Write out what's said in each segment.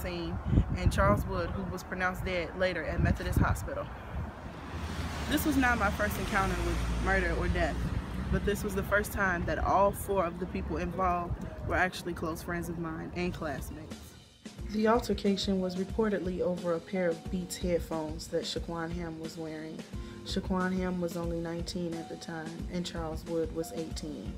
scene, and Charles Wood, who was pronounced dead later at Methodist Hospital. This was not my first encounter with murder or death, but this was the first time that all 4 of the people involved were actually close friends of mine and classmates. The altercation was reportedly over a pair of Beats headphones that Shaquan Ham was wearing. Shaquan Ham was only 19 at the time, and Charles Wood was 18.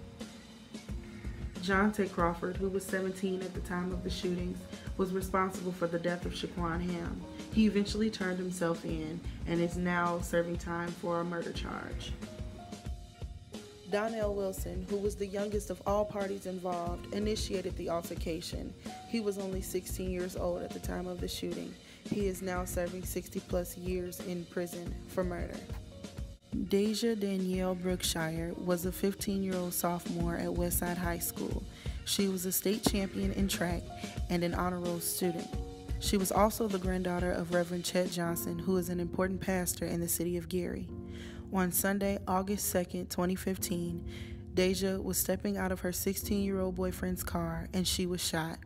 Jonte Crawford, who was 17 at the time of the shootings, was responsible for the death of Shaquan Ham. He eventually turned himself in and is now serving time for a murder charge. Donnell Wilson, who was the youngest of all parties involved, initiated the altercation. He was only 16 years old at the time of the shooting. He is now serving 60+ years in prison for murder. Deja Danielle Brookshire was a 15-year-old sophomore at Westside High School. She was a state champion in track and an honor roll student. She was also the granddaughter of Reverend Chet Johnson, who is an important pastor in the city of Gary. On Sunday, August 2nd, 2015, Deja was stepping out of her 16-year-old boyfriend's car and she was shot.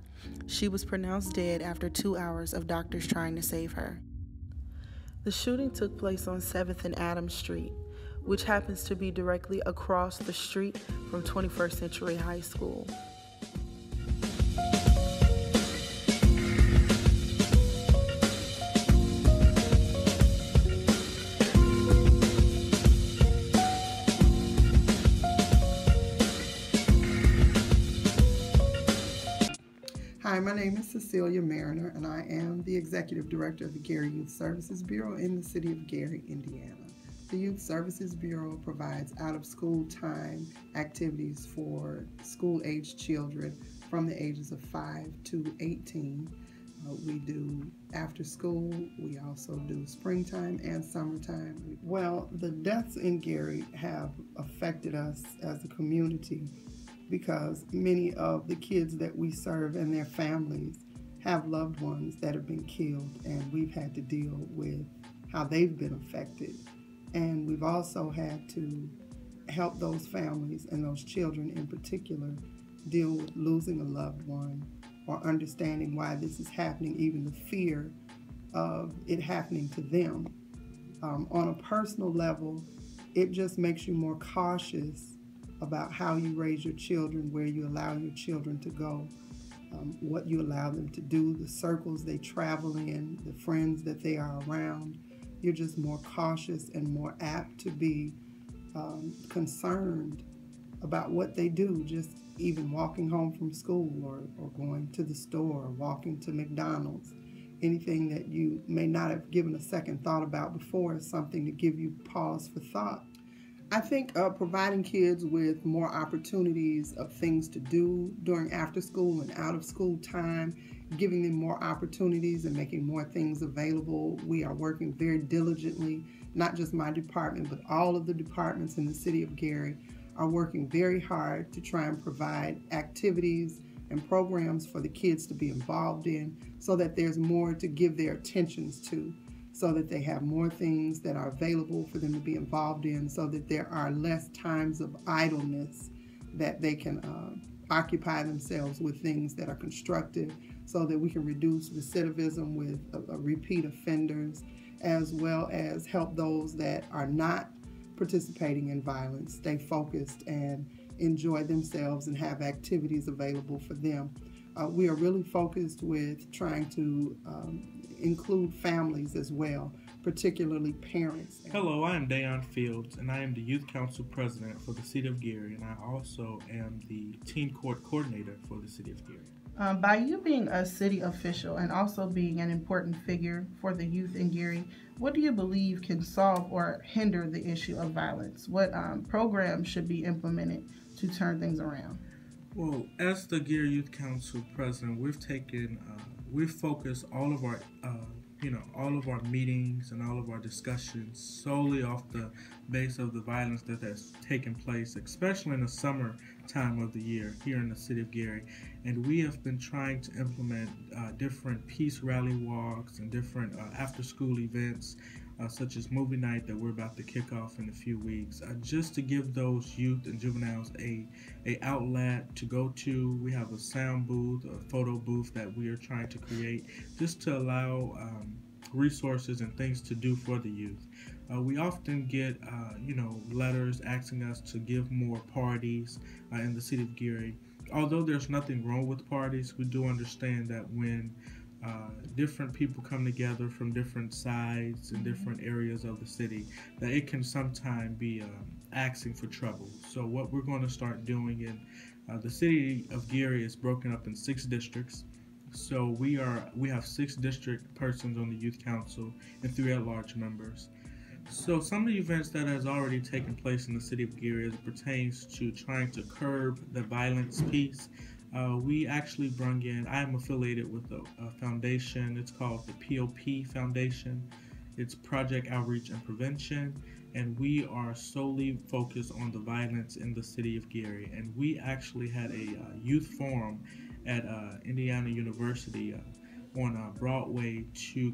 She was pronounced dead after 2 hours of doctors trying to save her. The shooting took place on 7th and Adams Street, which happens to be directly across the street from 21st Century High School. Hi, my name is Cecilia Mariner, and I am the Executive Director of the Gary Youth Services Bureau in the city of Gary, Indiana. The Youth Services Bureau provides out-of-school time activities for school-aged children from the ages of 5 to 18. We do after school. We also do springtime and summertime. Well, the deaths in Gary have affected us as a community because many of the kids that we serve and their families have loved ones that have been killed, and we've had to deal with how they've been affected. And we've also had to help those families and those children in particular deal with losing a loved one or understanding why this is happening, even the fear of it happening to them. On a personal level, it just makes you more cautious about how you raise your children, where you allow your children to go, what you allow them to do, the circles they travel in, the friends that they are around. You're just more cautious and more apt to be concerned about what they do, just even walking home from school or going to the store, or walking to McDonald's. Anything that you may not have given a second thought about before is something to give you pause for thought. I think providing kids with more opportunities of things to do during after school and out of school time, giving them more opportunities and making more things available. We are working very diligently, not just my department, but all of the departments in the city of Gary are working very hard to try and provide activities and programs for the kids to be involved in so that there's more to give their attentions to, so that they have more things that are available for them to be involved in, so that there are less times of idleness, that they can occupy themselves with things that are constructive, so that we can reduce recidivism with repeat offenders, as well as help those that are not participating in violence stay focused and enjoy themselves and have activities available for them. We are really focused with trying to include families as well, particularly parents. Hello, I am Dayon Fields, and I am the Youth Council President for the City of Gary, and I also am the Teen Court Coordinator for the City of Gary. By you being a city official and also being an important figure for the youth in Gary, what do you believe can solve or hinder the issue of violence? What programs should be implemented to turn things around? Well, as the Gary Youth Council President, we've focused all of our meetings and all of our discussions solely off the base of the violence that has taken place, especially in the summer time of the year here in the city of Gary. And we have been trying to implement different peace rally walks and different after-school events such as movie night that we're about to kick off in a few weeks, just to give those youth and juveniles a outlet to go to. We have a sound booth, a photo booth that we are trying to create just to allow resources and things to do for the youth. We often get, letters asking us to give more parties in the city of Gary. Although there's nothing wrong with parties, we do understand that when different people come together from different sides and different areas of the city, that it can sometimes be asking for trouble. So what we're going to start doing in the city of Gary is broken up in 6 districts. So we have 6 district persons on the youth council and 3 at-large members. So some of the events that has already taken place in the city of Gary as it pertains to trying to curb the violence piece, we actually brought in, I am affiliated with a foundation. It's called the POP Foundation. It's Project Outreach and Prevention, and we are solely focused on the violence in the city of Gary. And we actually had a youth forum at Indiana University on Broadway to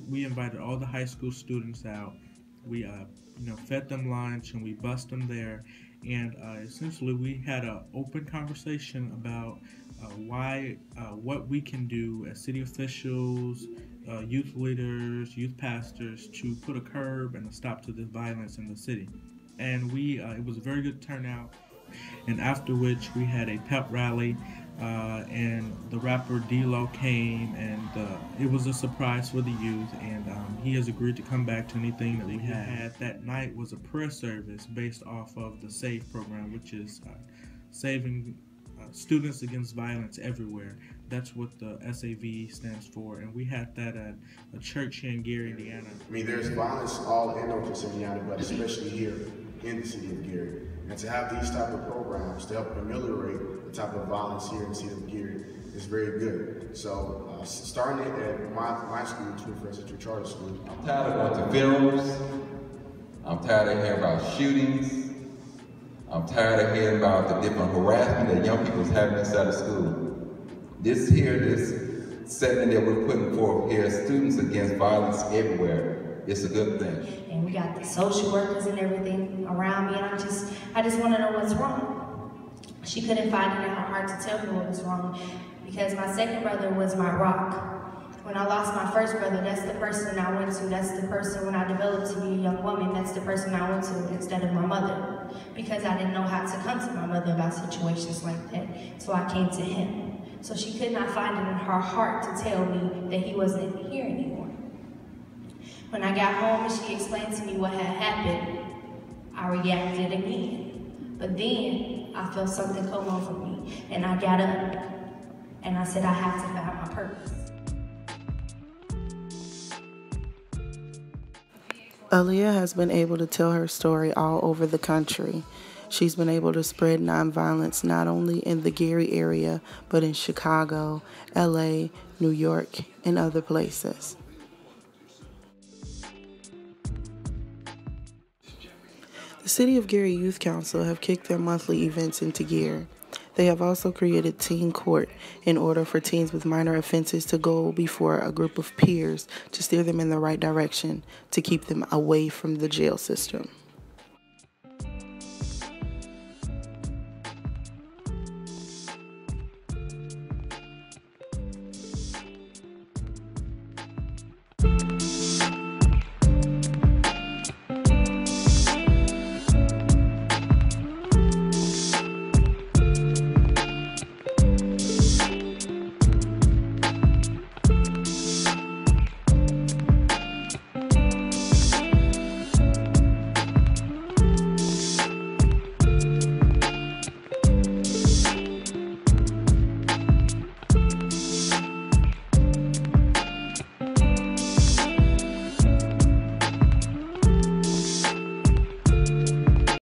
we invited all the high school students out. We fed them lunch and we bussed them there. And essentially, we had an open conversation about what we can do as city officials, youth leaders, youth pastors to put a curb and a stop to this violence in the city. And it was a very good turnout. And after which, we had a pep rally, and the rapper D-Lo came, and it was a surprise for the youth, and he has agreed to come back to anything that we had. That night was a prayer service based off of the SAVE program, which is saving students against violence everywhere. That's what the SAV stands for, and we had that at a church here in Gary, Indiana. I mean, there's violence all in Northwest Indiana, but especially here in the city of Gary. And to have these type of programs to help ameliorate the type of violence here in the city of Gary is very good. So starting at my school, 21st Century Charter School. I'm tired of going to funerals. I'm tired of hearing about shootings. I'm tired of hearing about the different harassment that young people is having inside of school. This segment that we're putting forth here, students against violence everywhere, it's a good thing. And we got the social workers and everything around me, and I just want to know what's wrong. She couldn't find it in her heart to tell me what was wrong, because my second brother was my rock. When I lost my first brother, that's the person I went to. That's the person, when I developed to be a young woman, that's the person I went to instead of my mother, because I didn't know how to come to my mother about situations like that. So I came to him. So she could not find it in her heart to tell me that he wasn't here anymore. When I got home and she explained to me what had happened, I reacted again. But then I felt something come over me, and I got up and I said I have to find my purpose. Aaliyah has been able to tell her story all over the country. She's been able to spread nonviolence not only in the Gary area, but in Chicago, LA, New York, and other places. The City of Gary Youth Council have kicked their monthly events into gear. They have also created teen court in order for teens with minor offenses to go before a group of peers to steer them in the right direction to keep them away from the jail system.